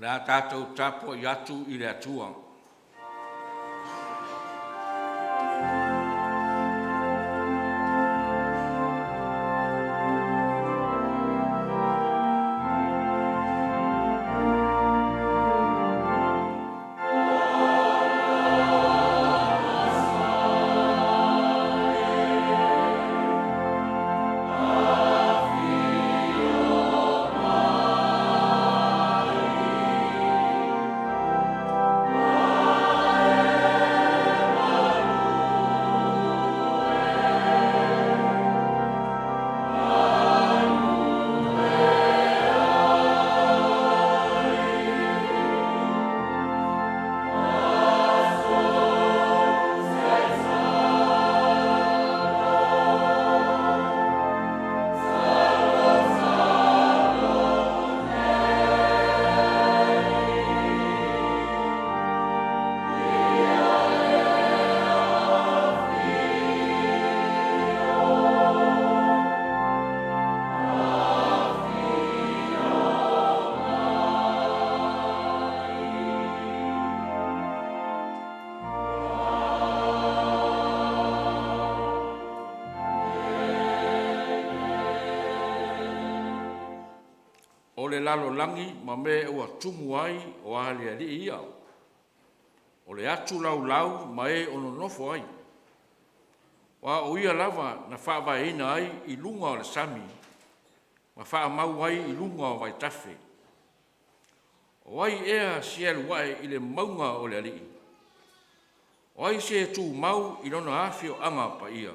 Le a tātou tapo i atu i le atua. O le lalo langi ma me ua tumu ai o ahali ali ia. O le atu lau lau ma e ono nofo ai. Wa o ia lava na whaava ina ai i lunga o le sami. Ma whaa mau ai i lunga o vai tafe. O ai ea sielu wae i le maunga o le ali. O ai se tu mau i lona afi o anga pa ia.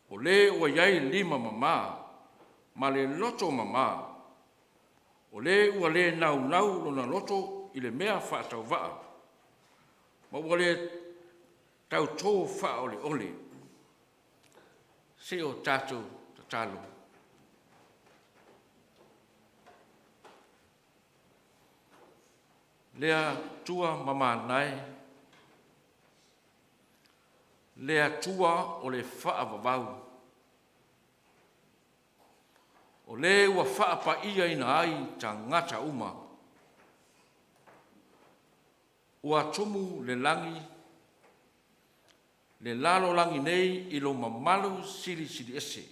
O le ua iai lima mama, ma le loto mama. O le ua le nau nau lona loto i le mea whaatau waa. Ma ua le tau tō wha ole ole. Se o tātou tatalo. Lea tua mama nai. Lea tua o le wha vavau. O le ua wha pa ia ina ai ta ngata uma. Ua tumu le langi, le lalo langi nei i lo mamalu siri siri ese.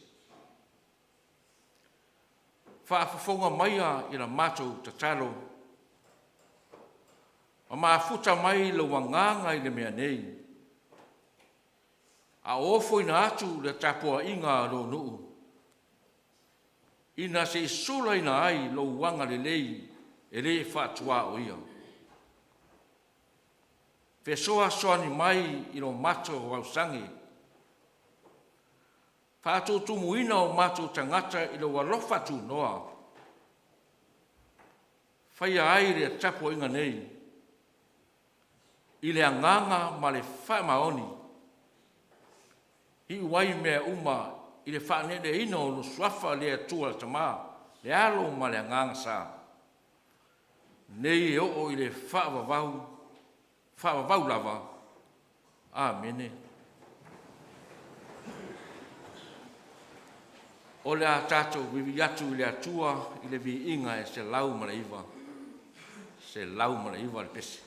Wha fafonga maia i la matou tatalo. Ma maafuta mai lo wanganga i le mea nei. A ofo ina atu le tapua inga lo nuu. Ina se sula ina ai lo wanga le lei e le whaatua o ia. Fesoa soani mai i lo mato o ausangi. Whaatou tumu ina o mato tangata i lo walofatu noa. Whaia ai le tapo inga nei. I le anganga ma le whaamaoni. I wai mea uma i le whaanele ino o lo suafa le atua le tama, le alo ma le anganga sa. Nei e o i le whaavavau lava. Amene. O le a tātou vivi atu i le atua i le vi inga e se lau ma le iwa. Se lau ma le iwa le pese.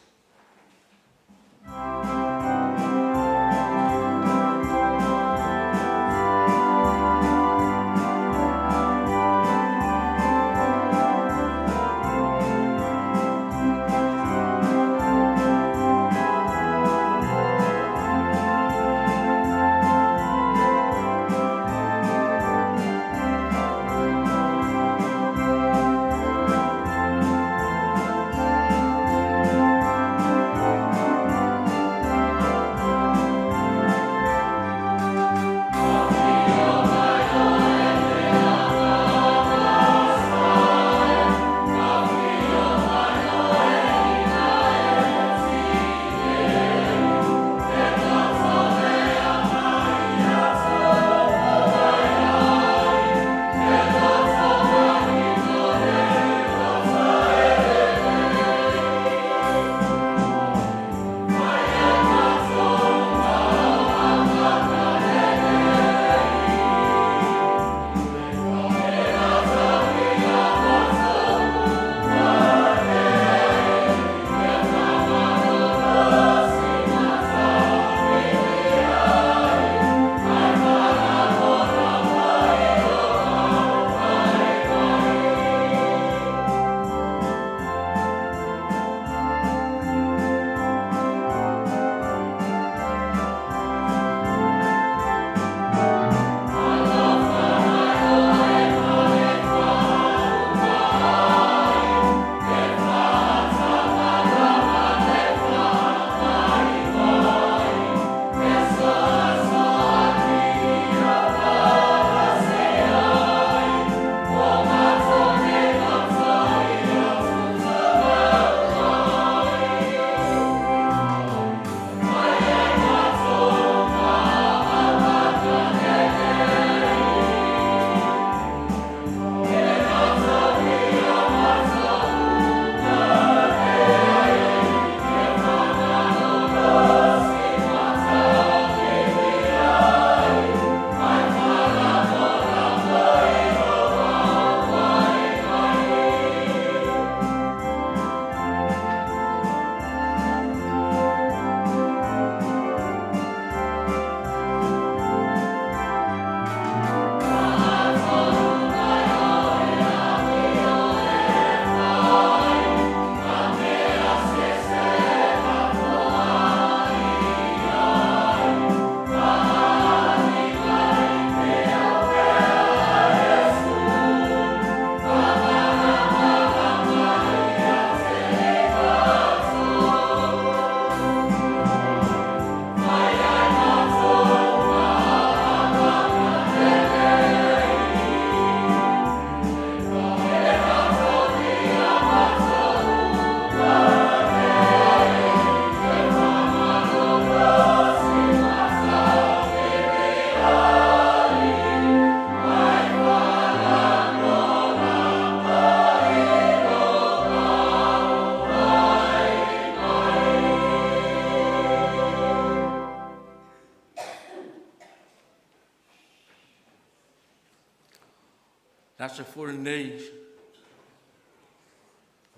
Nā se fore nei,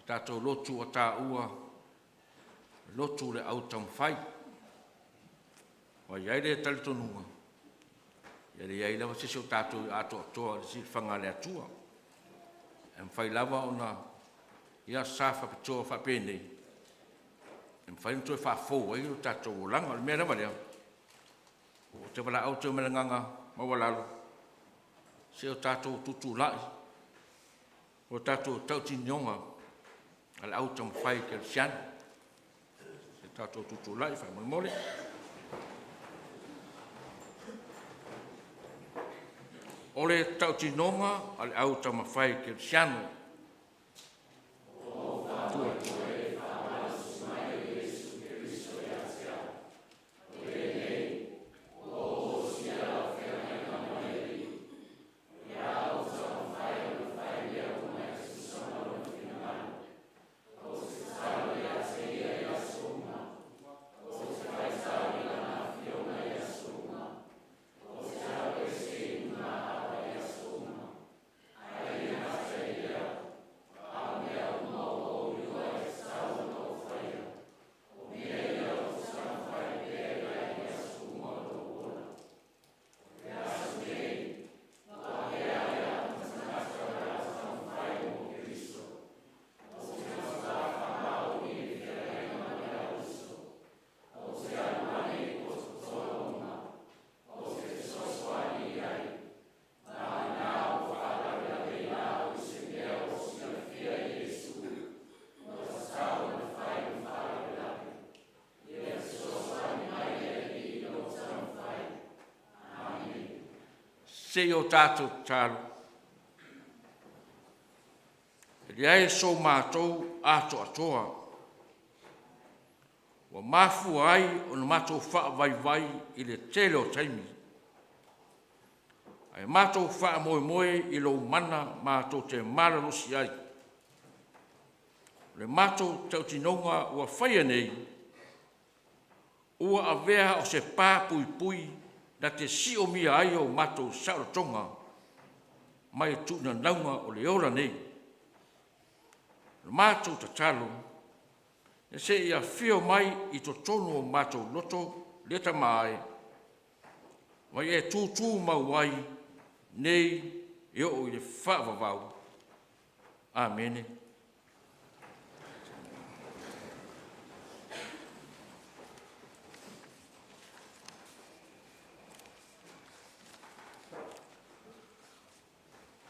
tātou lotu o tā ua, lotu le au Taumafai. Wa iai le tali tonunga. Ia le iai lava sisi o tātou ato atoa le si whanga le atua. E mwhai lava o na ia sa whapitoa whapene. E mwhai nto e whafou ai o tātou o langa, le mea lava lea. O te wala au te umelanganga mawalalo. Se o tātou tutu lai. O tātou tautinionga. Ala au Taumafai ke le siana. Se tātou tutu lai, whai mole mole. Ole tautinonga ale au Taumafai ke le siana. Se o tātou tālu. Ria e so mātou ato atoa. Wa mafu ai o na mātou wha vai vai i le tele o taimi. Ai mātou wha moe moe i lo mana mātou te mararosi ai. Le mātou tautinonga ua whaia nei. Ua avea o se pā pui pui na te si o mia ai o mātou sauratonga mai tūna naunga o le ora nei. Le mātou ta talo, e se ia whio mai i to tonu o mātou loto leta mai, mai e tūtū mau ai nei e o i le whaavavau. Amene.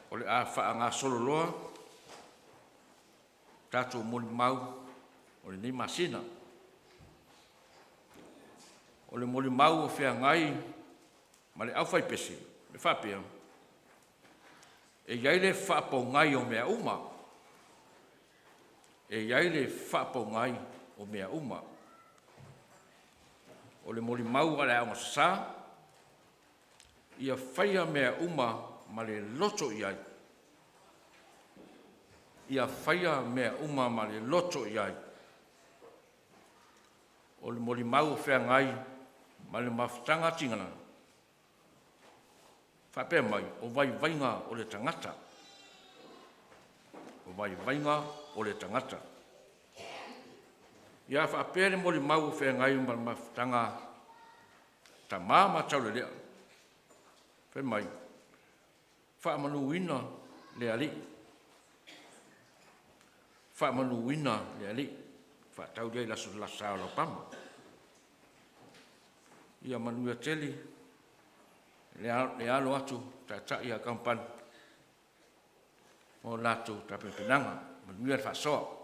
O le a wha ngā sololoa, tātou moli mau, o le ni masina. O le moli mau o whia ngai, ma le au whai pesi, le whapea. E iai le whapo ngai o mea uma. E iai le whapo ngai o mea uma. O le moli mau a le au sā, ia whaia mea uma, ma le loto iai. Ia whaia mea uma ma le loto iai. O le moli mau whea ngai, ma le mawhtanga tingana. Whapea mai, o vai vainga o le tangata. O vai vainga o le tangata. Ia whapea le moli mau whea ngai, ma le mawhtanga ta māma tau le lea. Whea mai, whaamanuina le ali. Whaamanuina le ali. Whaatau rei laso lasa o lau pama. Ia manuia teli. Le alo atu ta ia kampan. O latu ta penanga. Manuia whaasoa.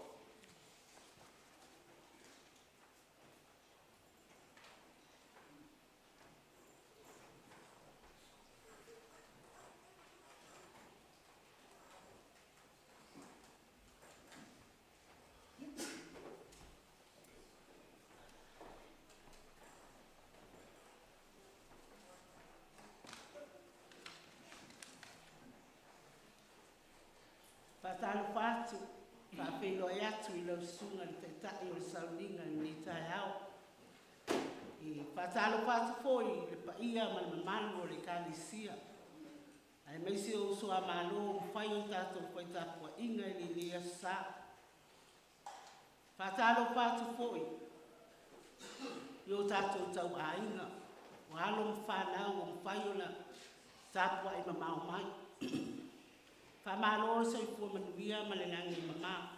Patalo patu, papelo yatu i lau sunga ni te tai o le Sauniga ni tai au. I patalo patu foi le paia ma le mamalu o le kalisia. Ai mai se o so amalo fai o tato fai tapo inga ni lia sa. Fatalo patu foi. Yo tato tau ainga. Walo mfana o mfayo na tapo ai mamau mai. Famalo se fu manuia malenangi mama.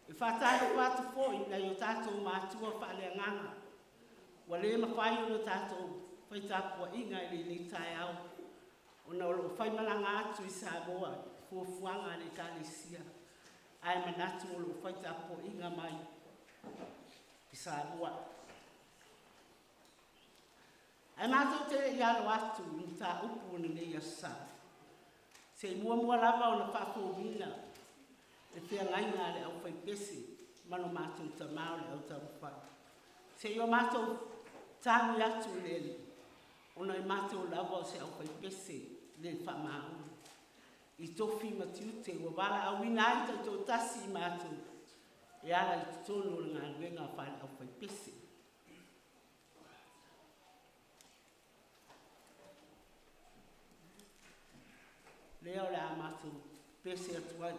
E fatalo patu foi na yo tato matua fale nganga. Wale mafayo no tato fai tapo inga ni tai au. Ona o fai malanga atu i Samoa, fuafuanga le kalisia. Ai manatu o lo fai tapo inga mai i Samoa. Ai mato te ialo atu ni ta upu ni ne yasa. Se mua lava o na whako mina. E whia ngai ngā le au fai pese, mano mato ta mao le au Taumafai. Se yo mato tāmi atu le li. Ona i mato lava o se au fai pese. Le whamau. I tofi matiute, wa wala au ina ita tō tasi i mātou. E ala i tono o ngā luenga whale au whai pese. Leo le a mātou pese atuai.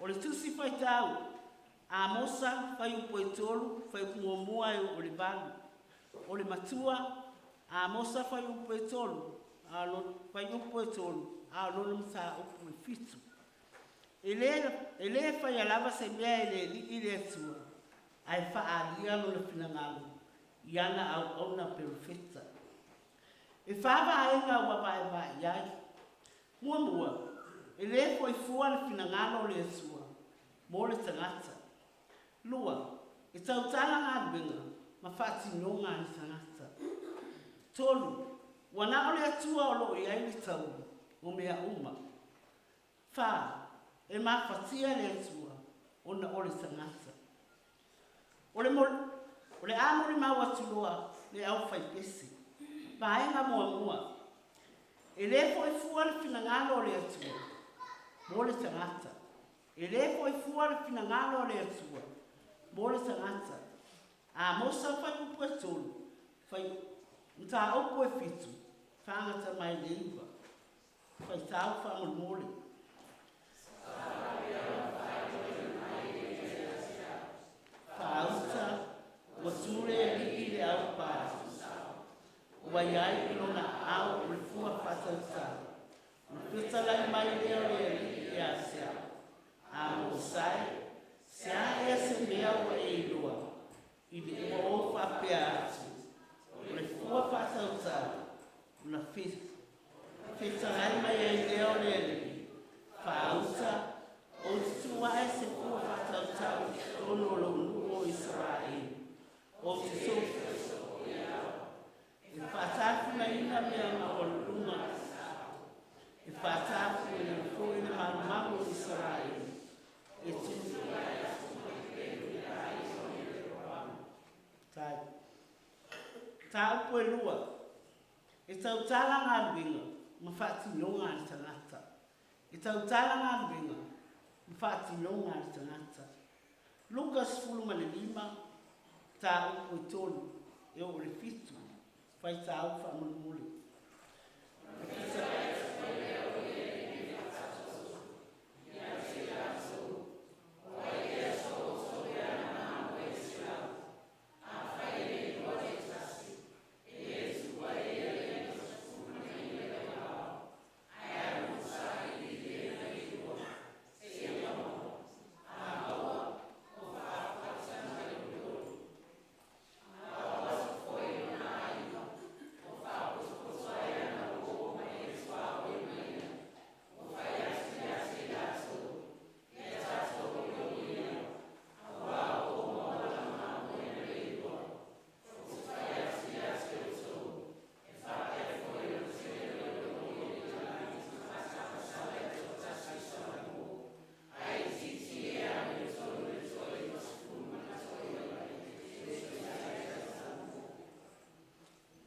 O le tusi fai tau, a mosa fai upo e tolu, fai kumomua e o le valu. O le matua, a mosa fai upo e tolu, fai upo e tolu, a lona msa upo e fitu. E le fai alava se mea e le li i le atua, ai fa a lia no le finangalo, iana au ona perfetta. E fava a enga ua vai vai iai, mua, e le foi fua le finangalo le atua, mo le tangata. Lua, e tautala ngā luenga, ma whati nonga ni tangata. Tolu, wana o le atua o lo iai le tau, o mea uma. Wha, e ma whatia le atua, ona o le tangata. O le amori mau atuloa, le au fai pesi. Vaenga mua. E le foi fuar finangalo le atua. Mole tangata. E le foi fuar finangalo le atua. Mole tangata. A mosa fai upo e tolu. Fai mta upo e fitu. Fangata mai leiva. Fai tau fa mole. Fauta. Wasure li le au pa. Waiai ilona au ulifua fatauta. Ulifua lai mai leo le sia. A mosai. Sia ese mea wa eilua. Ili o fa pea atu. Ulifua fatauta. Una fita lai mai leo le fauta. O tua ese fua fatauta. Ono lo o Israel. O tiso. Fatafu na ina mea maolunga. Fatafu na foi na malumago Israel. Ta Porirua. E tau tala ngā ruinga. Mawhati nyonga ni tangata. E tau tala ngā ruinga. Mawhati nyonga ni tangata. Lukas 15. Ta upo i tonu. E o le fitu. Fai tau fa mulmuli.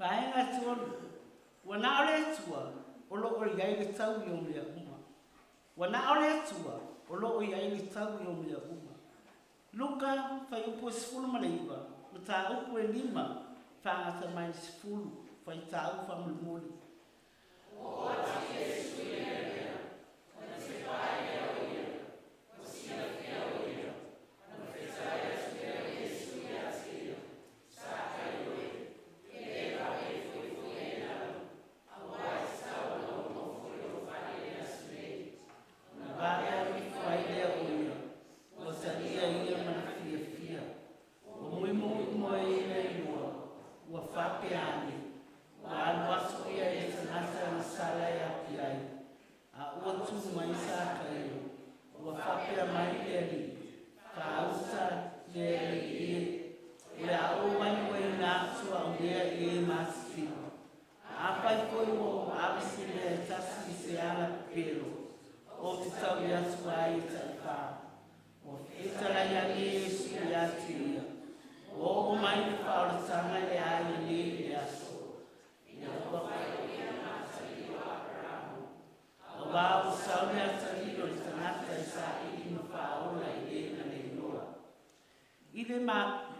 Vaenga tonu. Wana ole tua. Olo o iai le tau i o mea uma. Wana ole tua. Olo o iai le tau i o mea uma. Luka fai upo sifulu maneiva. Mata upo e 5. Whangata mai sifulu. Fai tau fa mulmuli. O ati e suia. O te whae e o ia. O sia e o ia. O whetai e suia e suia tia. Saka i oi.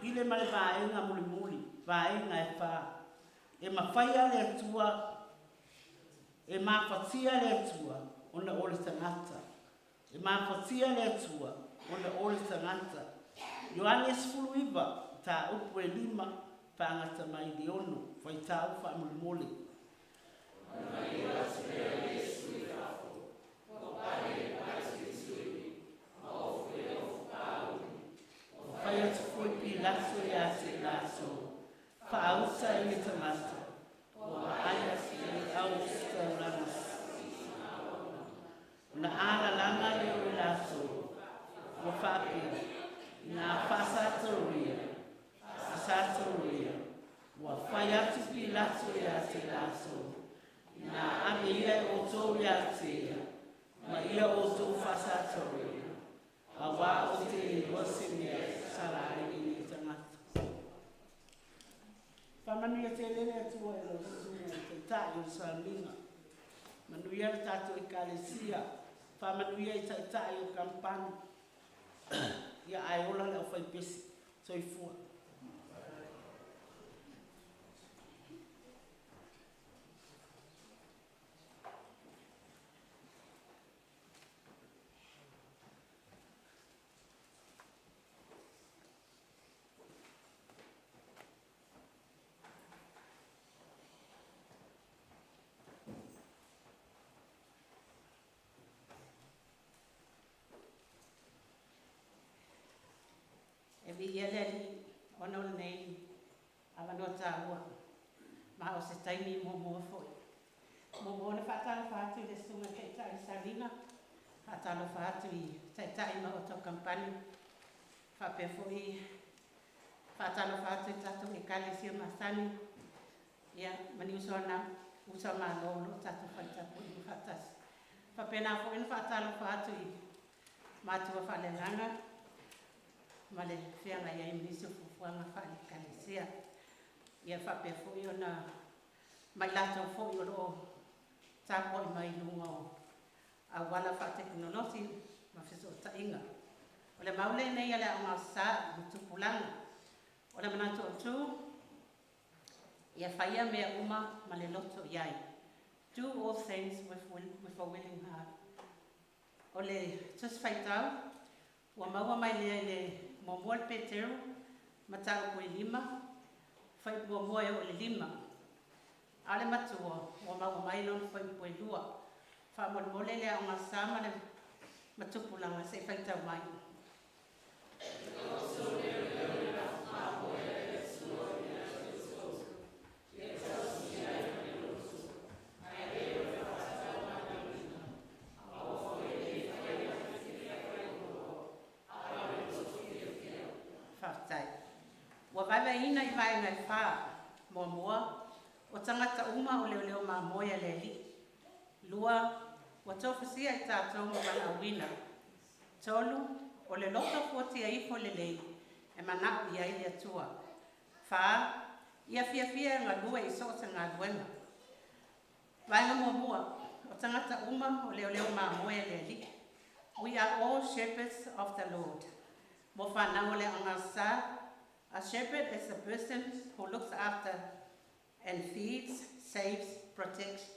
Ile mai vaenga muli vaenga e wha e mawhaia le atua e mawhatia le atua ona ole tangata e mawhatia le atua ona ole tangata Yohanes fuluiva ta upu e 5 whangata mai di ono whai tau wha muli Fai atu foi pi laso e ase laso. Pausa e tamata. O aia si au stauranas. Na ara langa leo laso. O fapi. Na pasatoria. Pasatoria. O fai atu pi laso e ase laso. Na ame ia o tau ia tea. Ma ia o tau pasatoria. Awa o te wasimea. Whamanuia te lele atua e lo sunga te tai o Sauniga. Manuia le tātou i Kalesia. Whamanuia i tai o Kampani. Ia ai ola le o whaipesi. Soifua. Yeleni onol nei avanota wa ma o se taimi mo foi mo le fatala fatu le sunga ke tai salina fatala fatu I tai ma o to kampani fa pe foi fatala fatu tatu e kale si masani ya mani usa ma lo tatu fata pu fatas fa pena foi fatala fatu ma tu fa le langa male fianga ia imisi fufuanga whale Kalesia. Ia whape fui o na mai lato fui o lo tāpo I mai lunga o a wala wha teknolosi ma whiso o tainga. O le maule nei ale o ngā sā o tupulanga. O le manato o tū ia whaia mea uma ma le loto iai. Do all things with a willing heart. O le tus whaitau ua maua mai le Momoa le Petero, matau koe 5, whai momoa o le 5. Ale matua, ua maua mai lon whai koe 2. Wha mole lea o ngā sama le matupulanga se whai tau mai. Wawaiwa ina I vai ngai wha momoa o tangata uma o leo ma moia le li. Lua, wa tofusia I tātou mo Talauena. Tolu, o le loto fuatia ifo le lei, e manau ia I atua. Wha, ia fia ngā lua I sosa ngā luenga. Vainga momoa, o tangata uma o leo ma moia le li. We are all shepherds of the Lord. Mo whanau le anga sa. A shepherd is a person who looks after and feeds, saves, protects,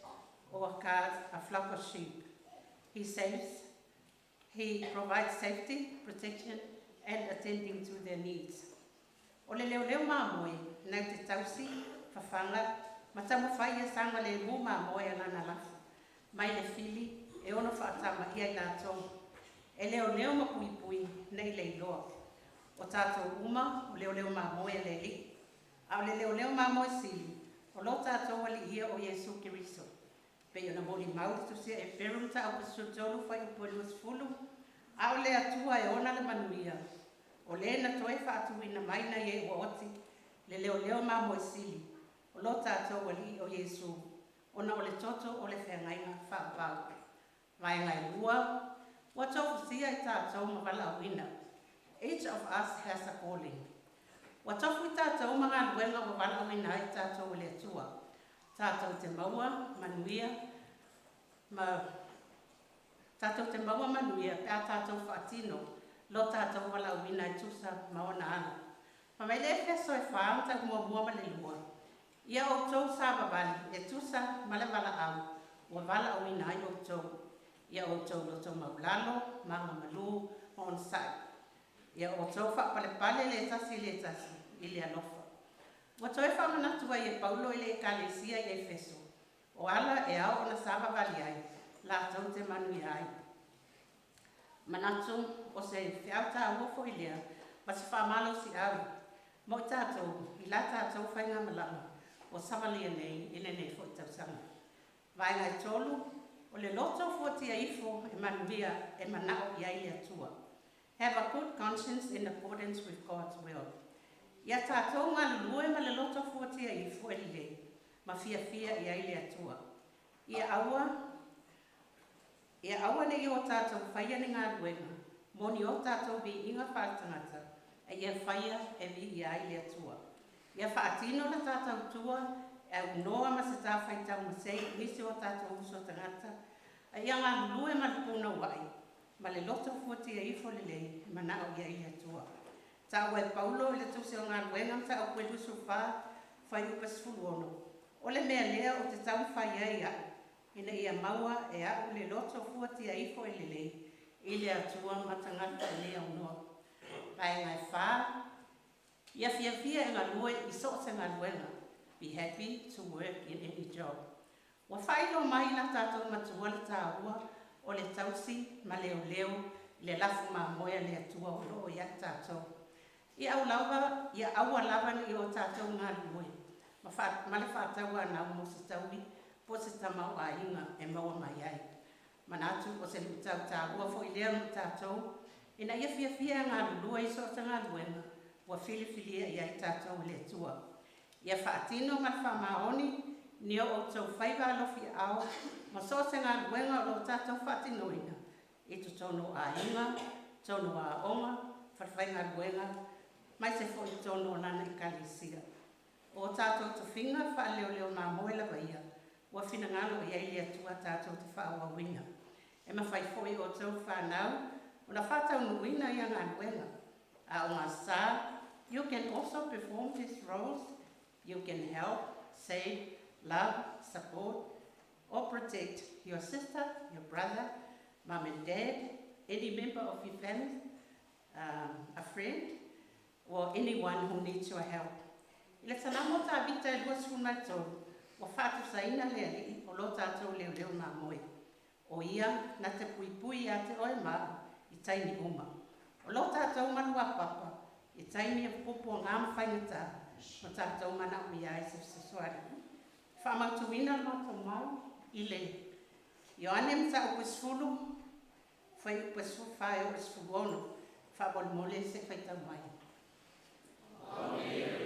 or guards a flock of sheep. He provides safety, protection, and attending to their needs. O le leo mamoe, nau te tausi, whawhanga, ma Taumafai e sanga le mu mamoe anana lafu. Mai le fili, e ono whaatama ia I nātou. E leo mapui nei le loa. O tātou uma, o leo mamoe le li. A o le leo mamoe sili, o lo tātou wali ia o Yesu Kiriso. Pe o na moli mauri tu sia e perunta au pasutolu whai upoilus fulu. A o le atua e ona le manuia. O le na toe whaatu ina maina ye ua oti, le leo mamoe sili. O lo tātou wali o Yesu. Ona o le toto o le whengaina whaapau. Vai ngai lua, ua tofu sia I tātou mawala wina. Each of us has a calling. Wa tofu tātou mga luenga o wala wina I tātou le atua. Tātou te maua, manuia, tātou te maua manuia, pēr tātou whaatino, lo tātou wala wina I tusa maona ana. Ma mai le EFKS whaanga mua ma le lua. Ia o tau sāwawali, e tusa ma le wala au, wa wala wina I o tau. Ia o tau lo tau maulalo, manga malu, on sai. Ia o tau whapale le tasi I le alofa. Wa toi whamanatua I e Paulo I le Kalesia I Efeso. O ala e au o na sāwawali ai, la tau te manu ai. Manatu o se whiauta uofo I lea, ma se whamalo si au. Mo tātou, I la tātou whainga malama, o samalia nei, ine nei fo I tausanga. Vai ngai tolu, o le loto fuatia ifo e manuia e manao I ai le atua. Have a good conscience in accordance with God's will. Ia tātou ngā lulue ma le loto fuatia ifo e le, ma fia I ai le atua. Ia aua nei o tātou whaia ni ngā luenga, moni o tātou bi inga whātangata, e ia whaia e vi I ai le atua. Ia whaatino la tātou tua, e noa ma se tāwhai tau masei, nisi o tātou uso tangata, ia ngā lue ma le puna wai, ma le loto fuati e ifo le lei, ma nao ia ia tua. Ta ue Paulo le tusi o ngā luenga mta o kwedu sufa, whai upas fuluono. O le mea lea o te tau whai ai au, ina ia maua e au le loto fuati e ifo e le lei, i le atua matangata e lea unoa. Pai ngai wha, ia fia e ngā lue i so se ngā luenga. Be happy to work in any job. Wa whailo mai la tātou matua le tāua o le tausi ma leo leo le lafu ma moia le atua o loo ia tātou. Ia au lava, ia aua lava ni o tātou ngā lue. Ma le whātaua nau mo se taui, po se tamau a inga e maua mai ai. Manatu o se lutau tāua fo i lea mo tātou, ina ia fia ngā lua i so ta ngā luenga, wa fili ia i tātou le tua. Ia whaatino ma whamaoni, ni o tau whaiva alofi au, ma so se ngā luenga o lo tātou whaatinoina. I tu tono a inga, tono a onga, whawhai ngā luenga, mai se fo i tono o nana i kalisia. O tātou tu whinga wha leo mā moela waia, wa whina ngalo i eile atua tātou te whaua winga. E ma whai fo i o tau whanau, o na whatau nuina i ngā luenga. A o ngā sā, you can also perform these roles. You can help, save, love, support, or protect your sister, your brother, mom and dad, any member of your family, a friend, or anyone who needs your help. I le sanamo ta vita e lua sifuna tolu, o whātu saina lea li, o lo tātou leo ngā moe. O ia, na te pui a te oe maa, i taini uma. O lo tātou manua papa, i taini e popo ngā mwhaingata, o tātou mana ui ai se soari. Whamautuina mātou mau, i le. Ioane mta upesfulu, whai upesfulu whai o esfulu ono, whabol mole se whaitau mai. Amen.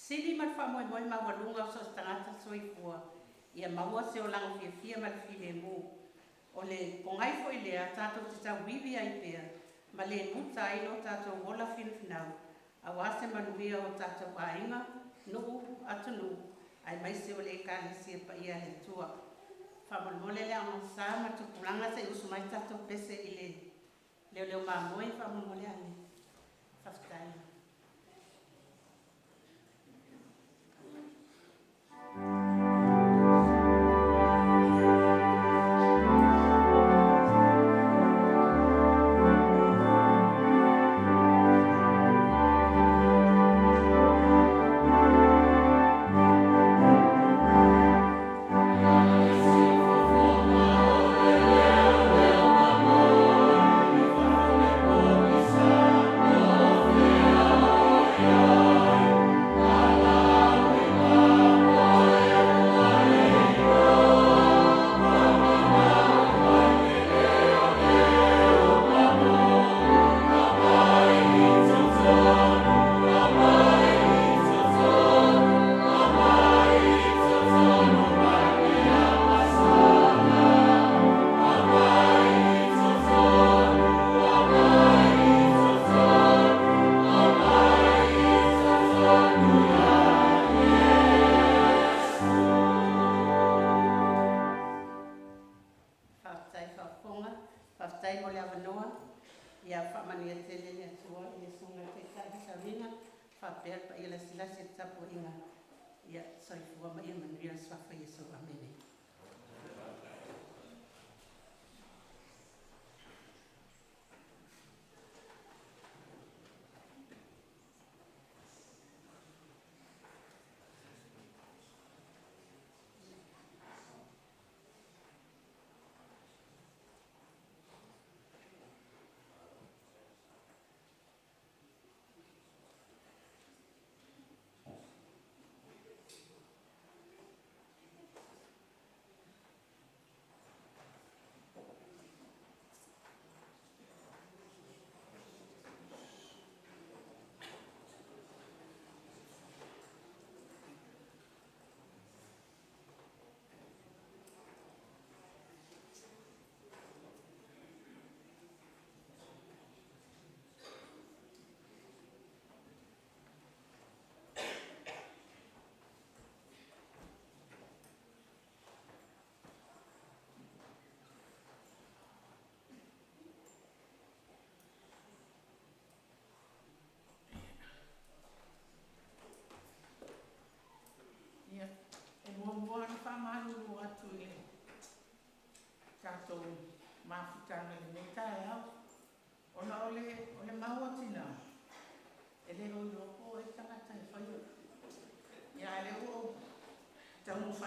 Sili mal whamoe ma walunga o sa tangata soifua. Ia maua se o langa fia mal file mo. O le pongai fo i lea tātou te tau wiwi ai pēr. Ma le muta ai lo tātou wola finfinau. A wase manuia o tātou ainga, nuu atunu. Ai mai se o le kālisia pa ia le tua. Whamolmole le ama sā ma tupulanga se usumai tātou pese i le. Leo mamoe whamolmole ane. Whaftai.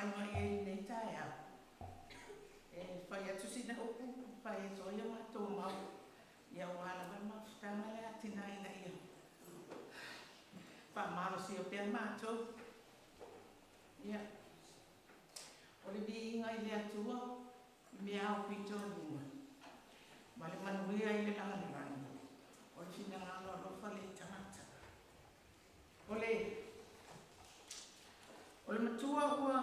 whai mai e nei tae au. E whai atu sina upu, whai atu ia mātou mau. Ia wāla wai mawhitanga lea tina ina ia. Wha maro si o pia mātou. Ia. O le vi inga i lea tua, i mea au pito lua. Ma le manuia i le langarani. O le fina ngalo alofa le tangata. O le matua ua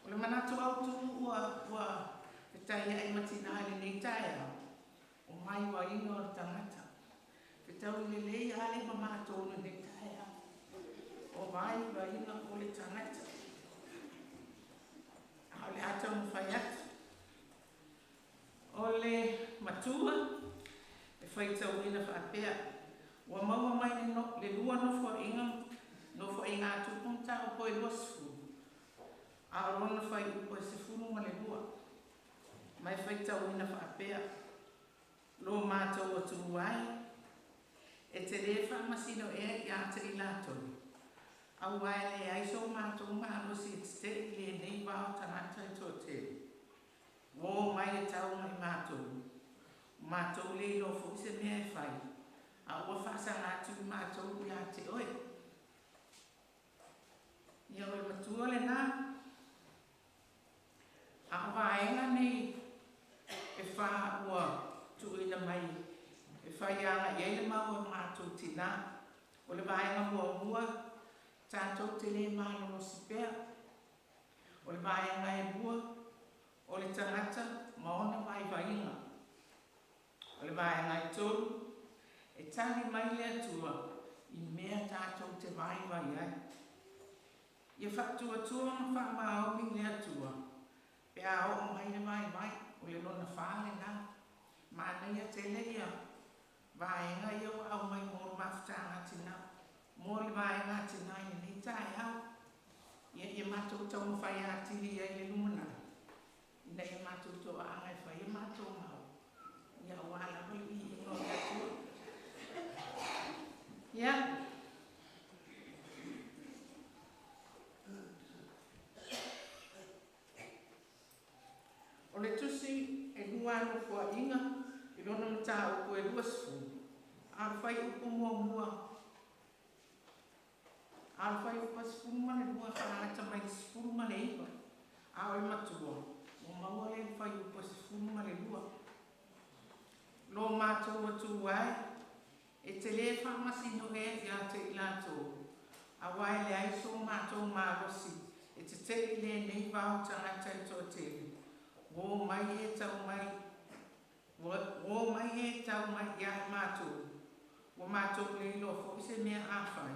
o le manatu autu ua petai ai matina ale nei tae o mai wa inga o le tangata. Tauiliili ale mamātou na nei tae o mai wa inga o le tangata. A le Taumafai atu. O le matua e whai tauina whaapea. Ua maua mai le lua nofo inga atu punta o koe lua sifu. A rona whai upo e sifunu ma le lua. Mai whai tauina whaapea. Lo mātou atu ai. E te refa masino e a te ilatoni. Au ai le aiso mātou mālo si te le nei wao tangata i tō te. Wō mai e tau mai mātou. Mātou le lo fo se mea e whai. A ua whaasanga atu mātou i a te oe. Ia oi matua le nā. A waenga nei e wha ua tuina mai. E whai anga i eile mau o mātou tina. O le waenga mua tātou te le mālo si pēr. O le waenga e mua. O le tangata maona vai vainga. O le waenga e tōru. E tali mai le atua i mea tātou te vai vai ai. Ia whaktua ma whakamaomi le atua. Pe a o mai le vai vai. O le lona whaale nā. Mana ia te leia. Vaenga ia o au mai mō mawhitanga tina. Mō le vaenga tina i ni tae au. Ia mātou taumawhai a tiri ai le lumana. Ina ia mātou tō anga e whai ia mātou mau. Ia wāla hoi i ingo i atua. Ia. O le tusi e nuano kua inga. I lona mata o koe luasfu. A whai upo mua. A whai upo sifuru mane lua whanata mai sifuru mane iwa. A oi matua. O maua le whai upo sifuru mane lua. Lo mātou atu wai. E te le whamasino e ia te ilatou. A wai le aiso mātou mārosi. E te te le nei wao tangata i tō te. Wō mai e tau mai. Wō mai e tau mai ia mātou. Wō mātou le ilo fo se mea āwhai.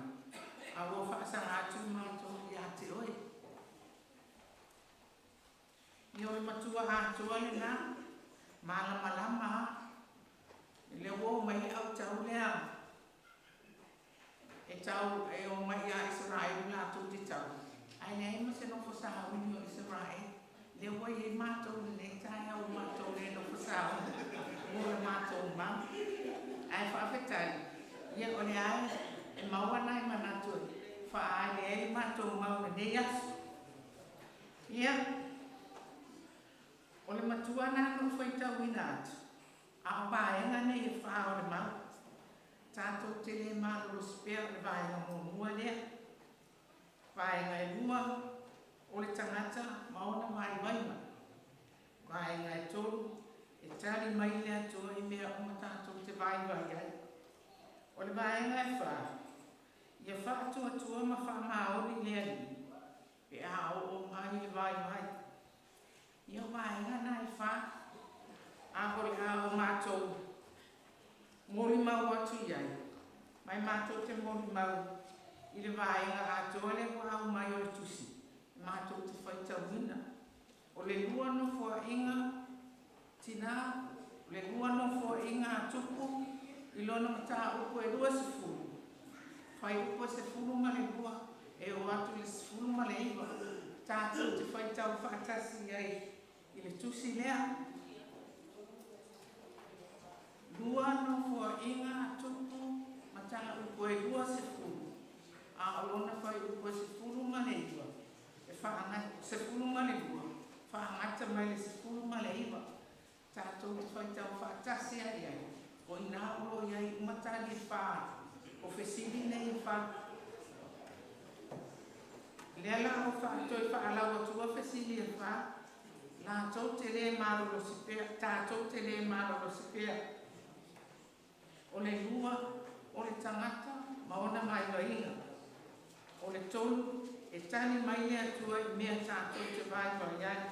A wō whaasanga atu mātou ia te oe. Ni oi matua ātua le nā. Malama. Le wō mai au tau lea. E tau e o mai a Israel nātou te tau. Ai nei ma se no fosa uni o Israel. Le wō e mātou le tai au mātou le no fosa uni. Mō mātou mam. Ai whawhetai. Ia o le ai e maua nai manatu. Wha ai le e mātou mau le nei asu. Ia. O le matua nā no whaitau ina atu. A waenga nei e wha o le mau. Tātou te le mālo spea le waenga mō mua lea. Waenga e mua o le tangata maona mai waima. Waenga e tōru. E tari mai lea tō i mea o tātou te vai vai ai. O le waenga e wha. Ia wha atua ma wha maori lea ni. Pe a o mai le vai vai. Ia waenga na e wha. A hori a o mātou mori mau atu iai. Mai mātou te mori mau i le waenga a tōle wa au mai o tusi. Mātou te whaitau hina. O le lua no fua inga tina, le lua no fua inga tupu, i lona mata upo e lua sifuru. Whai upo se furu ma le lua, e o atu le sifuru ma le iwa. Tātou te whaitau whaatasi ai i le tusi lea. Lua no fua inga tupu, mata upo e lua sifuru. A alona fai upo se fulu male iwa. E whaanga se fulu male iwa. Whaangata mai le se fulu male iwa. Tātou te whai tau whaatasi ai ai. O ina uro iai umatari wha. O whesiri nei wha. Lea la o whaatoi whaalau atua whesiri e wha. Tātou te re maroro si pea. Tātou te re maroro si pea. O le lua, o le tangata, maona mai wainga. O le tolu, e tani mai atua I mea tātou te vai vai ai.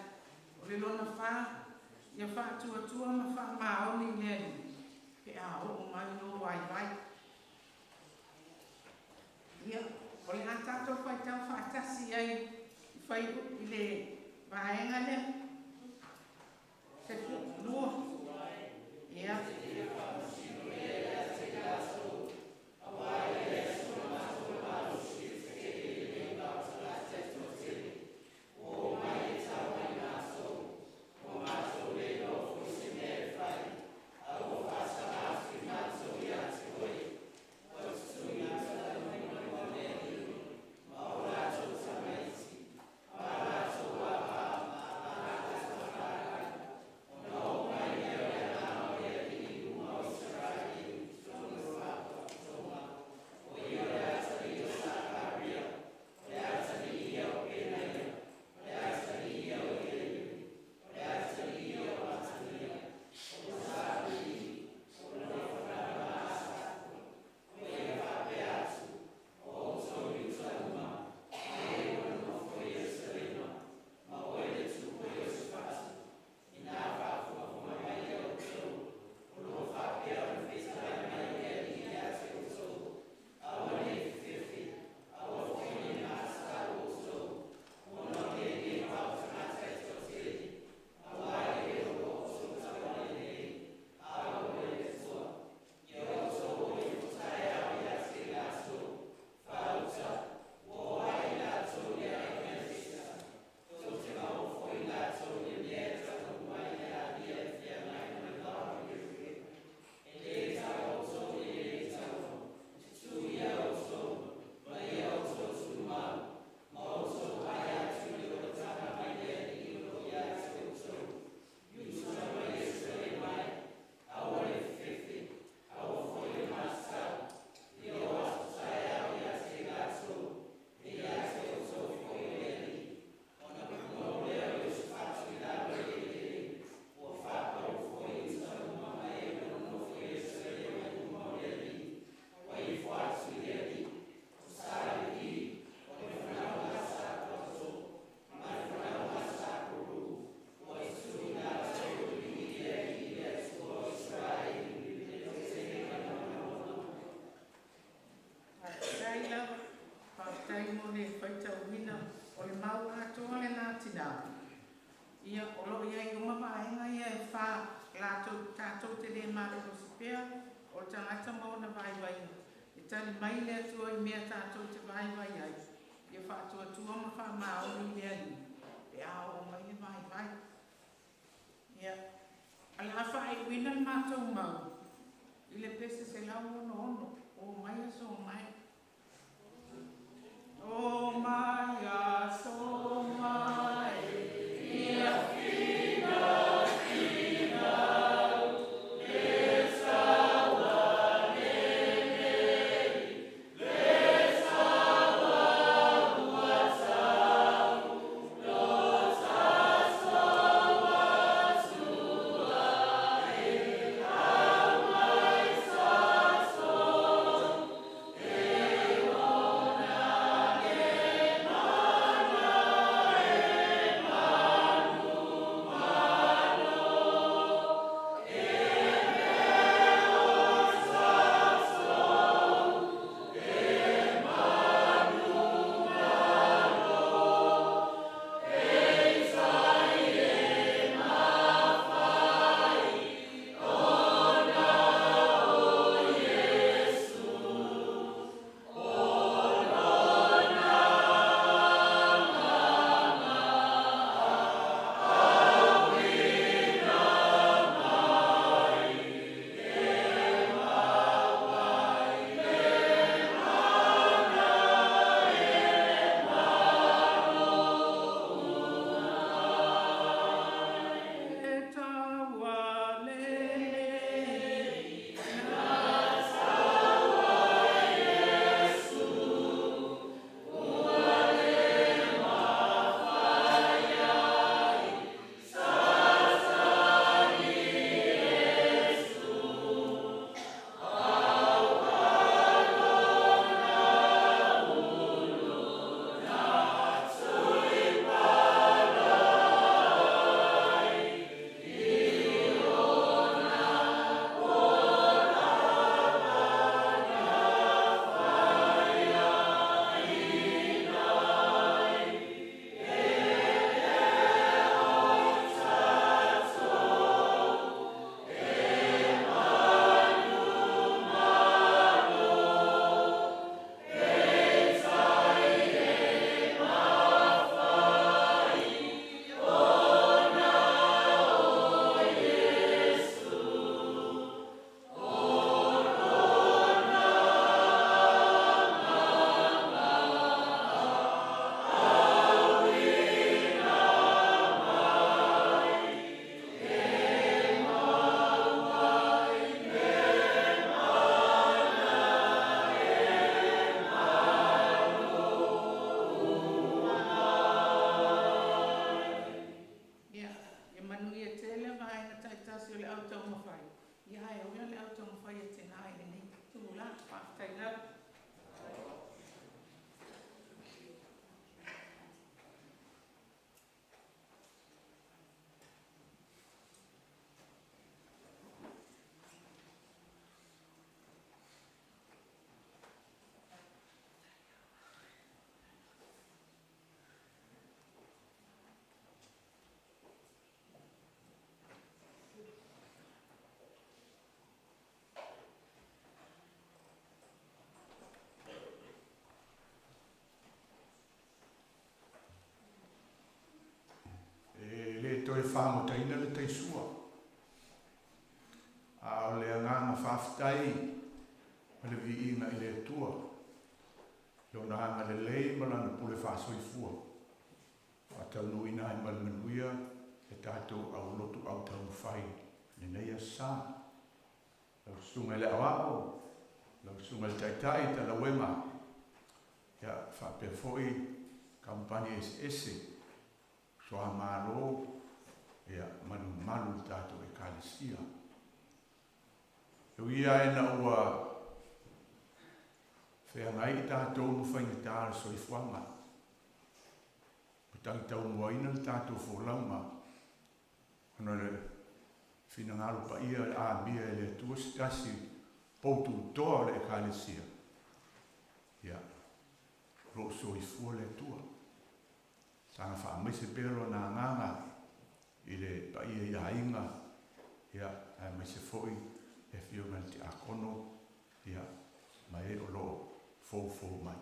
O le lona wha, ia wha atua ma wha maoni neni. Pe a o mai no vai vai. Ia, o le a tātou whai tau wha atasi ai, whai I le vaenga le. Se lua. Ia. Ia olo ia I uma vaenga ia e wha tātou te re maroro si pea o tangata mauna vai vai. E tani mai lea tua I mea tātou te vai vai ai. Ia wha tua ma wha maori lea ni. E a o mai vai vai. Ia ala wha I wina mātou mau. I le pese se lau ono. O mai a so mai. O mai a so mai. So whamotaina le taisua. A o le anganga whaftai, ma le vi inga i le tua. Leo na hanga le lei malana pule whasoi fua. Whatau nuina e malmanuia e tātou au lotu au taumafai. Le neia sā. Lau sunga le awao. Lau sunga le taitai Talauena. Ia whapea foi kampani ese. Soa malo. Ia malu tātou e kālesia. Lau ia e na ua whea ngai tātou mawhainga tāra soifuanga. Tangi tau muaina le tātou wholaunga. Ano le whina ngalo pa ia a mia e le tuastasi poutu toa le ekalesia. Ia, ro soifua le tua. Tanga wha maise pero na nganga i le pa ia ia inga. Ia, a maise foi e whionga te akono. Ia, mai o lo fou mai.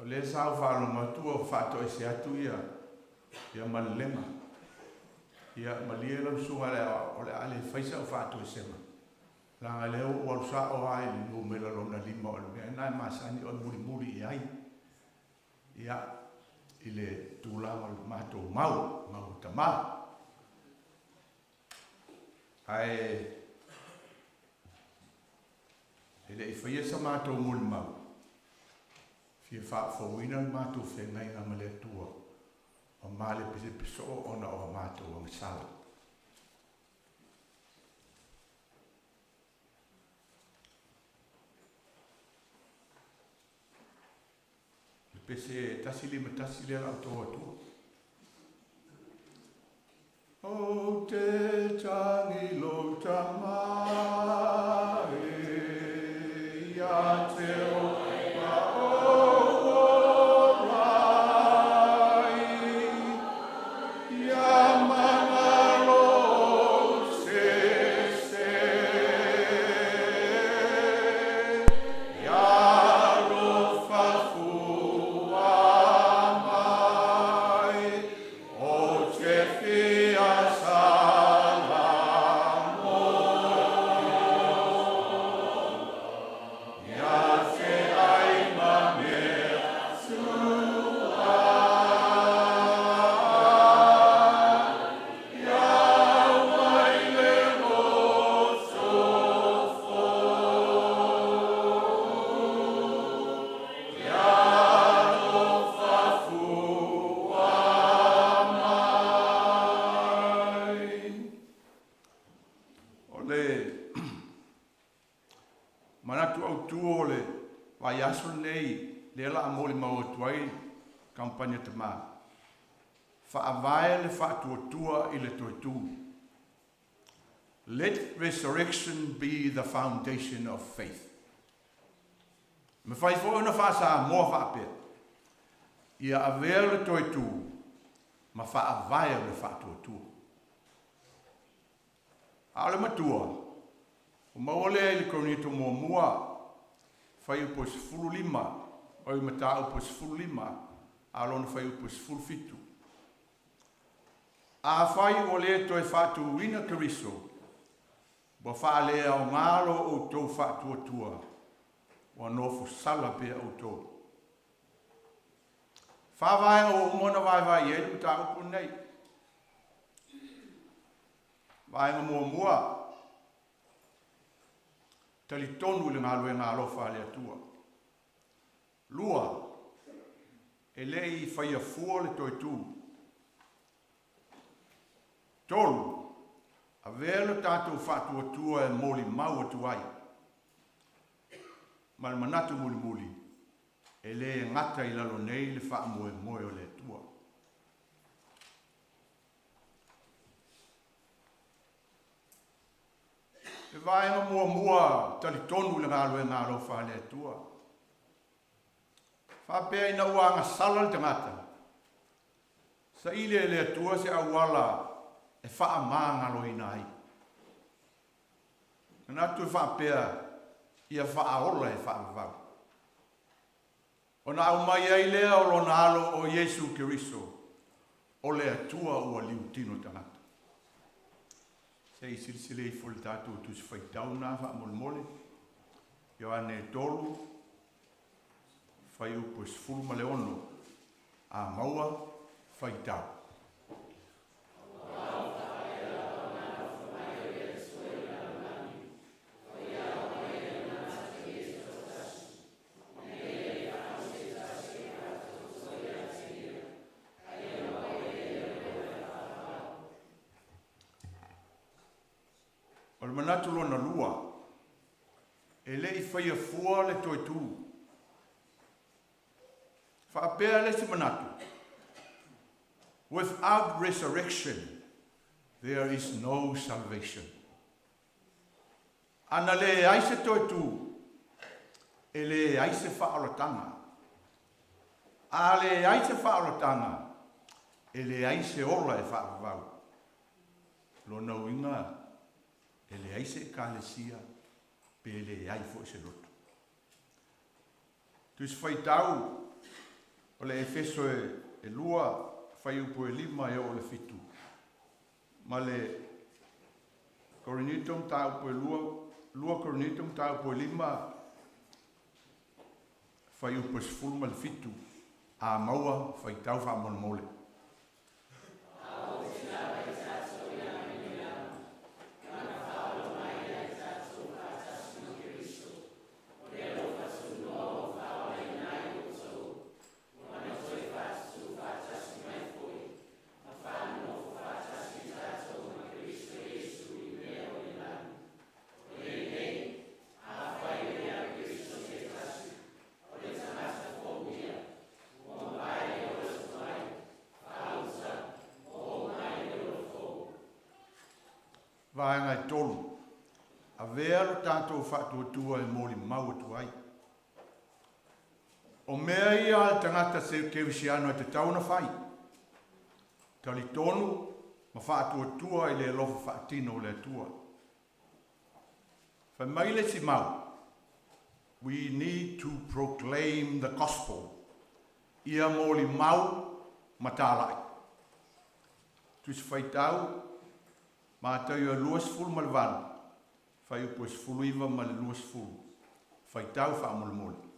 O le sao whalo matua whato e se atu ia malenga. Ia malie lau sunga o le ale whaisa o whato e sema. Langa leo o alusa o ai li nu mela lona lima o le mea. Nai masani o muri i ai. Ia i le tūlanga o mātou mau tama. Ai i le i whaia sa mātou muli mau. Fia whaafawina mātou whengai ngā male tua. O male pise piso ona o mātou ang sala. Pese tasili au toa tua. O te tangi lo tamai, ia te o kampanya tama. Whaavae le whaatuatua i le toitu. Let resurrection be the foundation of faith. Me whai fo una whaasa mua whaapea. Ia avea le toitu, ma whaavae le whaatuatua. Ale matua, o maole le konito mua, whai upo se fulu lima, o i mata upo se fulu lima, alona whai upo se fulu fitu. A whai o le toi whatu wina kariso, wa whaale au ngalo o tau whatuatua, wa nofu sala pia o tau. Whawai o umona vai edu ta upu nei. Vai mua mua, tali tonu le ngalo e ngalo whaale atua. Lua, e lei whaia fua le toi tu. Tolu, a velo tātou whatuatua e moli mau atu ai. Mal manatu muli muli, e le ngata i lalo nei le wha moe moe o le tua. E vaenga mua mua tali tonu le ngalo e ngalo wha le tua. Wha pēa ina uanga salal te ngata. Sa ile le tua se awala e wha maangalo ina ai. Natu e wha pēa ia wha aola e wha vau. O na au mai ai lea o lona alo o Yesu Kiriso, o le atua ua liu tino tangata. Se i silsile i foli tātou tu si whaitau nā wha mole, Ioane tolu, whai upo si fulu ma le ono, a maua whaitau. O le manatu lona lua, e le I whaia fua le toi tū. Whaapea le si manatu. Without resurrection, there is no salvation. Ana le aise toi tū, e le aise whaaratanga. A le aise whaaratanga, e le aise ola e whaavau. Lona uinga, e le aise kālesia, pe le ai fo se lotu. Tu is whaitau, o le Efeso e lua, whai upo e lima e o le fitu. Ma le Korinitum tā upo e lua Korinitum tā upo e lima, whai upo e sfulma le fitu, a maua whaitau wha mole. Vaenga e tolu. A vea tātou whātua tua e mōli mau atu ai. O mea ia al tangata se kewisiano e te Taumafai. Tali tonu, ma whātua tua i le lofa whaatino le tua. Whai maile si mau. We need to proclaim the gospel. Ia mōli mau matālai. Tuis whaitau, ma tau ia luas fulu malvana, whai upo es fulu iwa ma le luas fulu, whai tau wha amole mole.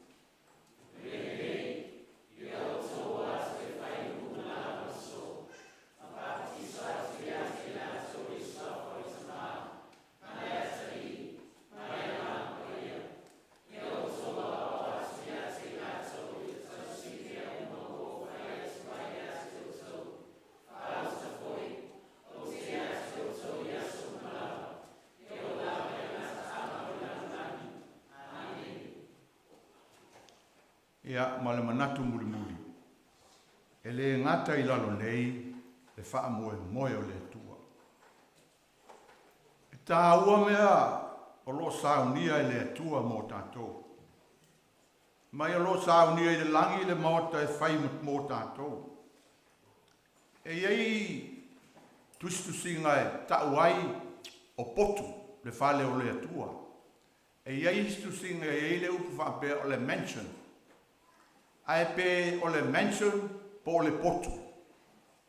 Ia ma le manatu muri muri. E le ngata I lalo nei, le wha moe moe o le tua. E tā ua mea o lo saunia I le tua mō tātou. Mai o lo saunia I le langi le mauta e whai mō tātou. E iei tustusinga e tauai o potu le whale o le tua. E iei tustusinga e le upu whapea o le mention. Ai pe o le mention po le potu,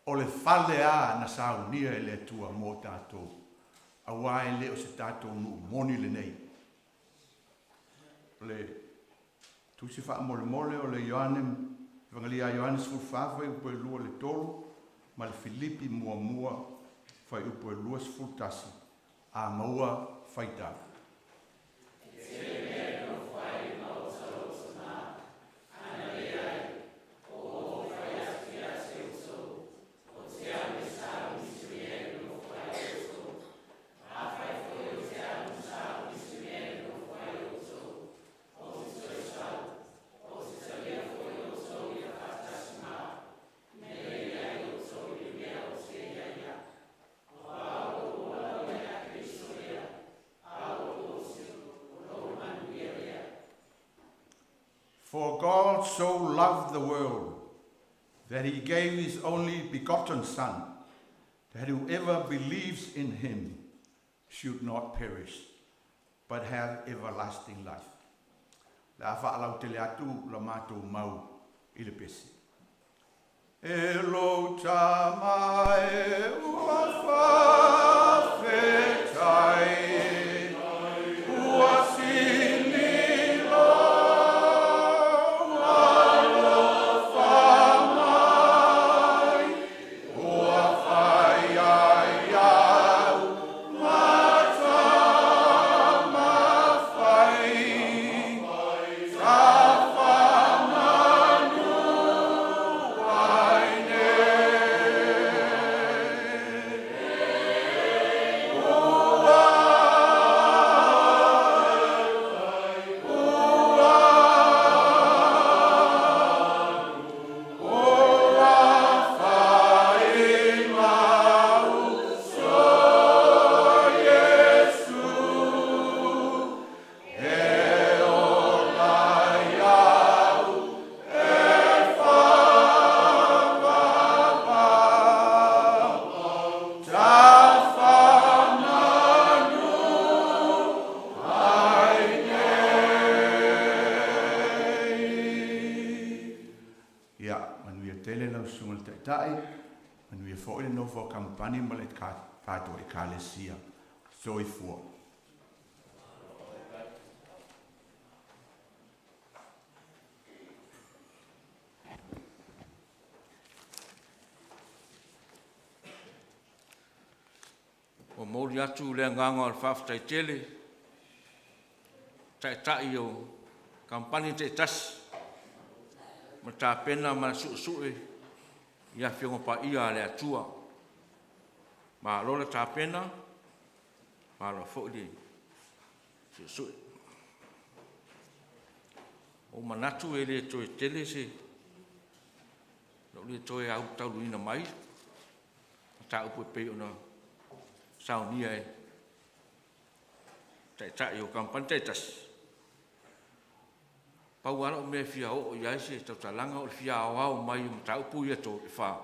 o le fale a na saunia e le tua mō tātou. A wai le o se tātou nu moni le nei. O le tusi wha mole mole o le Ioane, Evangelia Ioane sfulfafa I upo e lua le tolu, ma le Filipi mua mua whai upo e lua sfultasi, a maua whaitau. For God so loved the world that He gave His only begotten Son, that whoever believes in Him should not perish, but have everlasting life. Le a whaalau te le atu la mātou mau i le pesi. E lo tamae ua whawhetai, ua sinilo, alo whamai, ua whai ai au, Taumafai, ta whamanu ai kampani ma le kātou e kālesia. Soifua. O mori atu le nganga o le whawhtai tele, tai o kampani te tasi, ma tā pena ma suʻe ia whiongo pa ia le atua. Ma lola tā pena, ma lo fōli suʻe. O manatu e le toe tele se, lo le toe au tauruina mai, tā upu e pei ona Sauniga e tai o kampani tai tasi. Pau ana o mea fia o iai se tau talanga o fia au mai o matau pui ato e wha.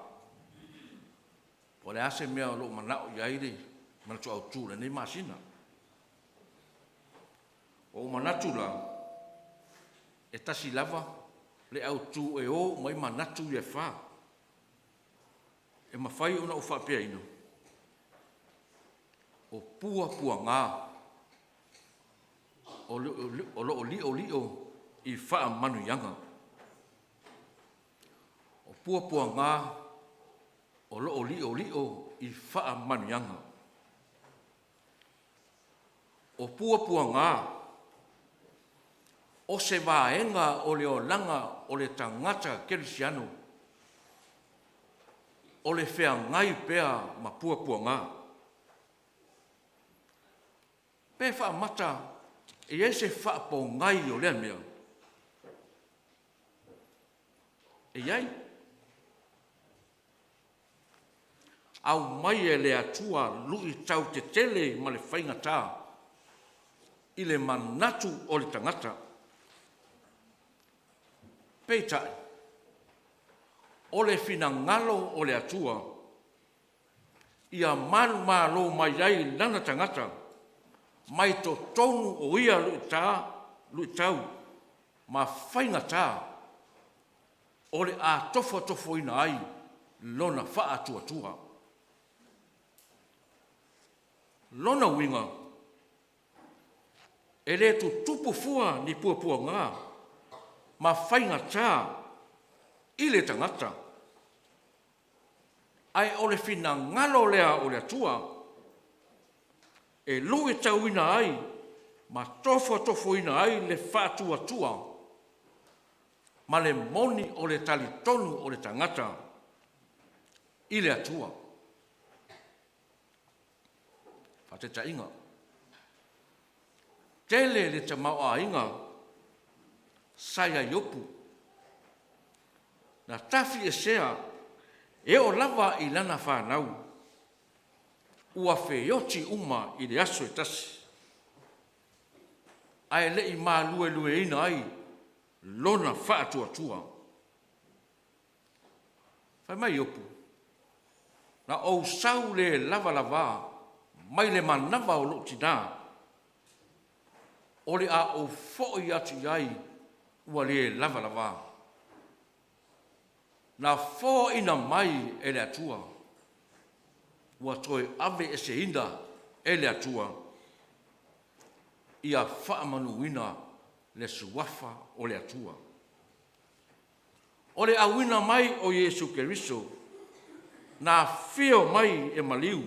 O le ase mea o lo manao iai le manatu au tūra nei masina. O manatu la e tasi lava le au tū e o mai manatu i e wha. E mawhai ona o whapea ino. O pua ngā, o lio i wha manu yanga. O pua ngā, o lio i wha manu yanga. O pua ngā, o se vaenga o le o langa o le tangata kerisiano, o le whea ngai pea ma pua ngā. Pe wha mata e ese wha po ngai o lea mea. E iai. Au mai e le atua lui tau te tele ma le whainga tā. I le manatu o le tangata. Peitai. O le fina ngalo o le atua. Ia manu lo mai ai lana tangata. Mai to tonu o ia lui tau, ma whainga tā, o le a tofo ina ai, lona wha atua. Lona winga, e le tu tupu fua ni pua ngā, ma whainga tā, i le tangata. Ai o le fina ngalo lea o le atua, e lui tau ina ai, ma tofo ina ai le whātua, ma le moni o le talitonu o le tangata, i le atua. Whateta inga. Tele le te maua inga, saia iopu. Na tafi e sea, e o lava i lana whanau. Ua wheyoti uma i le aso e tasi. Ai le i mā lue ina ai, lona whaatua. Whai mai opu. Na au sau le lava, mai le manawa o loti nā. O le a o fōi atu ai, ua le lava lava. Na fo ina mai e le atua. Ua toe ave e se ina e le atua. Ia wha manuina le suafa o le atua. O le awina mai o Yesu Keriso, na fio mai e maliu,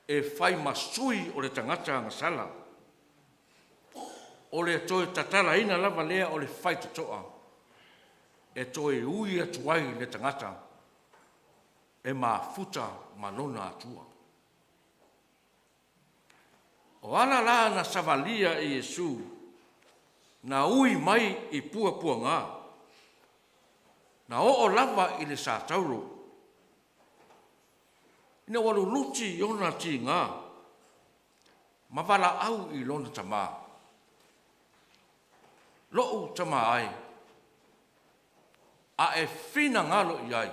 e fai masui o le tangata ngasala. O le toe tatala ina lava lea o le fai totoa. E toe ui atuai le tangata. E mafuta manona atua. O ala la na savalia e Yesu, na ui mai i pua pua ngā. Na o lava i le sa tauro. Ina walu luti i ona ti ngā. Ma wala au i lona tamā. Lo'u tamā ai. A e fina ngalo i ai.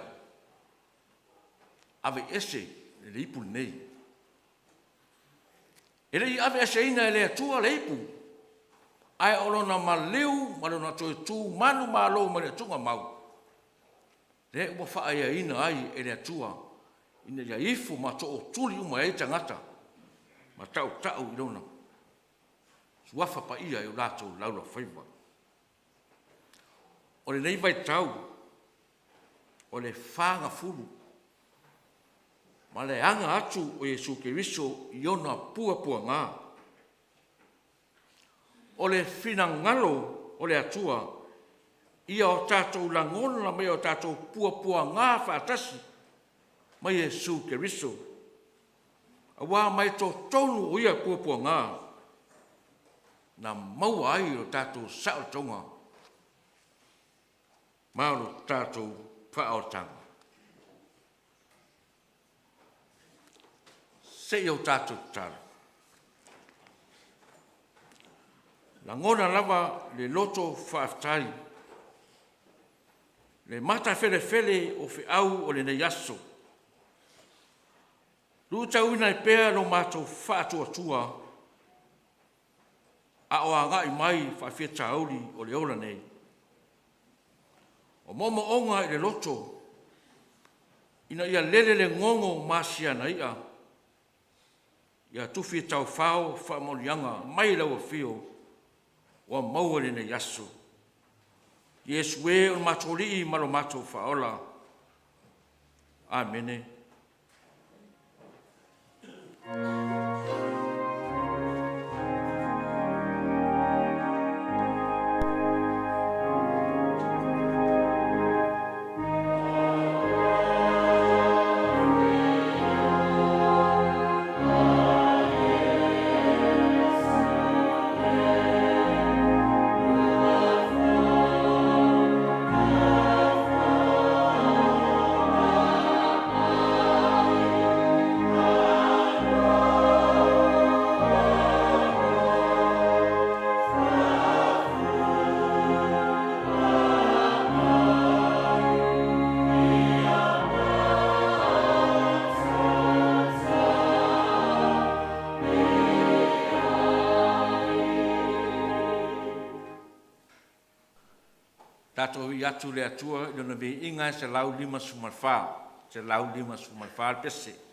Ave ese le lipu nei. E rei ave ese ina e le atua le ipu. Ai olona maleu, malona toi tū, manu malo ma le tunga mau. Le ua whaia ina ai e le atua. Ina ia ifu ma to o tuli uma e tangata. Ma tau i lona. Suafa pa ia e o lato laula whaiva. O le nei vai tau. O le whanga furu. Ma le anga atu o Yesu Keriso i ona pua ngā. O le fina ngalo o le atua, ia o tātou langona mai o tātou pua ngā whaatasi, mai Yesu Keriso. A wā mai tō tonu o ia pua ngā, na maua ai o tātou sao tonga, mauro tātou whaotanga. Se i o tātou tāra. Langona lava le loto whaaftai. Le mata fele o au o le nei aso. Luta uina i pēr no mātou whaatua a o angai mai whaafeta auri o le ola nei. O momo onga i le loto, ina ia lele le ngongo masia na ia. Ia tufi tau whao whaamolianga mai lau a whio o maua le nei aso. Yesu e o matoli i malo matou whaola. Amene. Tato i atu le atua i lona vei inga se lau lima sumalwha. Se lau lima sumalwha pese.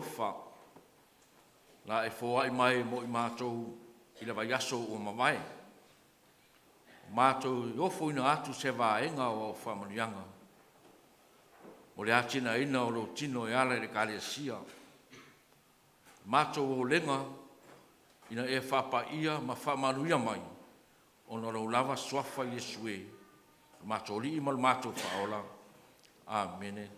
ofa. La e fōa i mai mo i mātou i lewa yaso o mawai. Mātou i ofo ina atu se vāenga o whamanianga. O le atina ina o lo tino e ala le kāle sia. Mātou o lenga ina e whapa ia ma whamanuia mai. O no lau lava swafa Yesue. Mātou li imal mātou whaola. Amene.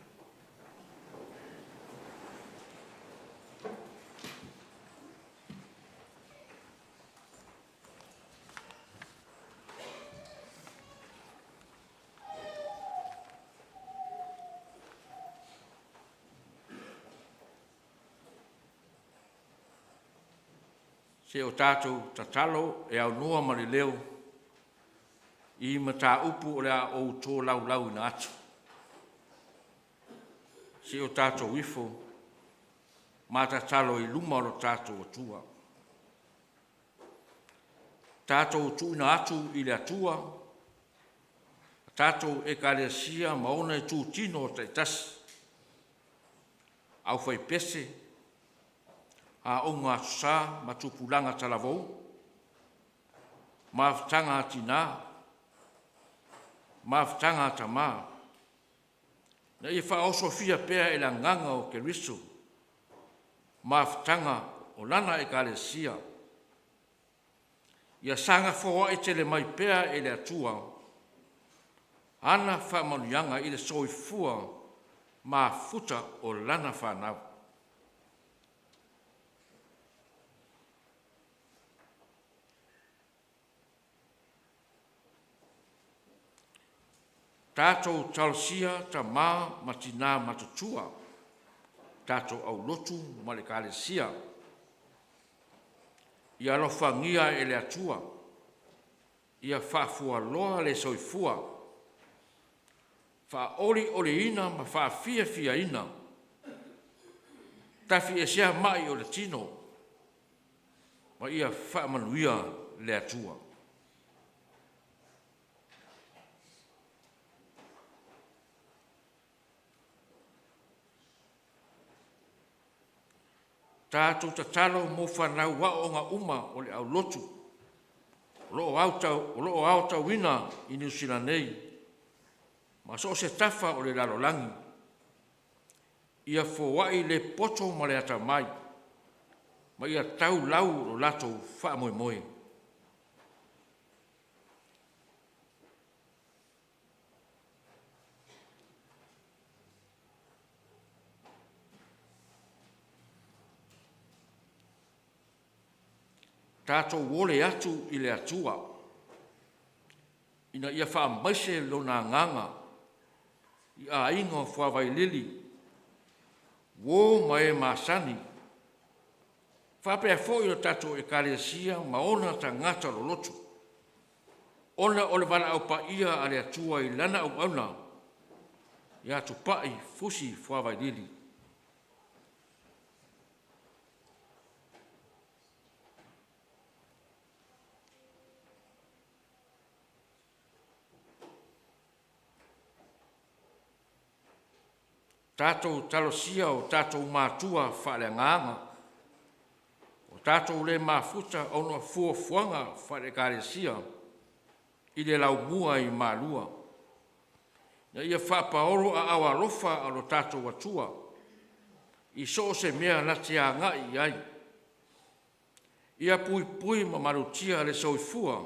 Se o tātou tatalo e au noa mari leo i ma tā upu o lea o tō lau ina atu. Se o tātou ifo ma tatalo i luma o tātou atua. Tātou tu ina atu i le atua, tātou e ka lea sia maona e tū tino o taitasi. Au fai pese, a o ngā sā ma tupulanga talavou, ma whtanga tina, ma whtanga tamā. Na i wha oso fia pēr e la nganga o ke riso, ma whtanga o lana e ka le sia. Ia sanga fōa e tele mai pēr e le atua, ana wha manuianga i le soifua ma futa o lana whanau. Tātou talsia ta mā matina matatua. Tātou au lotu ma le kālesia. Ia lofangia e le atua. Ia whafua loa le soifua. Wha oli ina ma wha fia ina. Tafi e sea mai o le tino. Ma ia wha manuia le atua. Tātou tatalo mo whanau wa o ngā uma o le au lotu. O loo au Tauina i New Zealand nei. Ma so se tafa o le lalolangi. Ia fōwai le poto ma le ata mai. Ma ia tau lau o lato wha moe moe. Tātou wole atu i le atua. Ina ia wha maise lo nā nganga. I a ingo Tauiliili. Wō mai māsani. Whapea fōi o tātou e kālesia maona ta ngata lo lotu. Ona o le wala au pa ia a le atua i lana au auna. Ia tu pai fusi Tauiliili. Tātou talosia o tātou mātua whare ngānga. O tātou le māfuta o no fuafuanga whare kāresia i le lau mua i mālua. Na ia whapaoro a awa rofa a lo tātou atua. I so se mea lati a ngai ai. Ia pui ma marutia le soifua.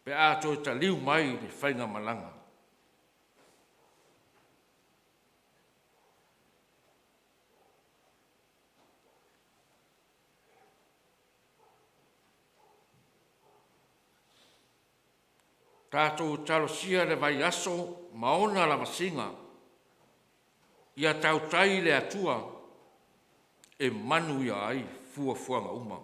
Pe a toi ta liu mai le whainga malanga. Tātou talosia le vai aso maona la masinga. Ia tautai le atua e manu ia ai fuafuanga uma.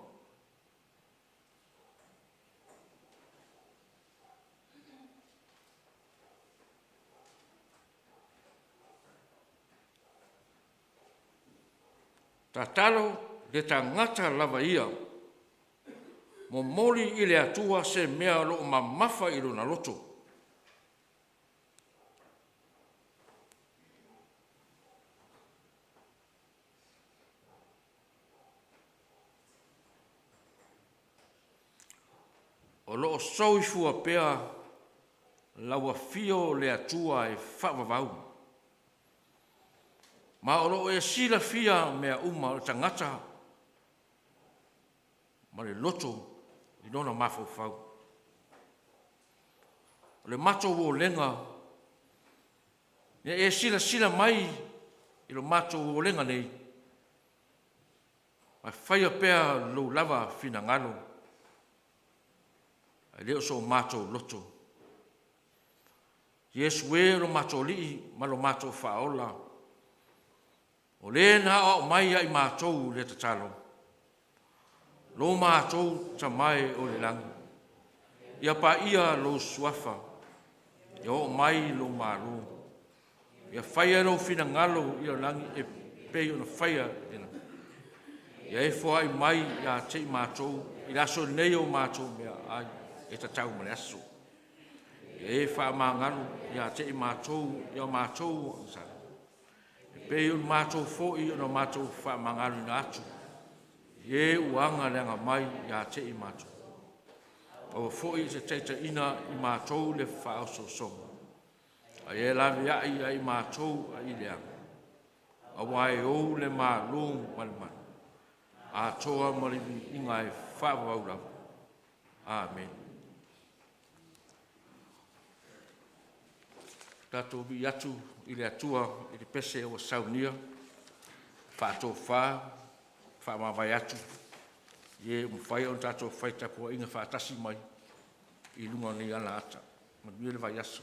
Tā talo le tangata lava ia. Mo moli i le atua se mea lo mamafa i lona loto. O loo soi fua pea laua fio le atua e whaavavau. Ma o loo e sila fia mea uma o tangata ma le loto i nona mawhauwhau. O le mato o lenga e sila mai i lo mato o lenga nei. Mai whaia pea lo lava fina ngalo. Ai leo so mato loto. Yesu e lo mato lii ma lo mato whaola. O le na o mai ai mato le tatalo. Lo mato ta mai o le langi. Ia pa ia lo suafa. Ia o mai lo maru. Ia whaia lo fina ngalo ia langi e pei o na whaia ena. Ia e fo ai mai ia te mato. I laso nei o mato mea ai e tatau male aso. Ia e wha mangalo ia te mato ia mato sa. E pei o mato fo i o na mato wha mangalo ina atu. Ie uanga lenga mai ia te i mato. O foi se teita ina i matou le whao so so. A e lawe ai ai matou a i lea. A wai o le ma long malman. A toa mariwi inga e whao au rau. Amen. Tato bi atu i le atua i le pese o Sauniga. Whaato whamawai atu. Ye mwhai o tato whai tapo inga whaatasi mai. I lunga ni ala ata. Ma duele vai aso.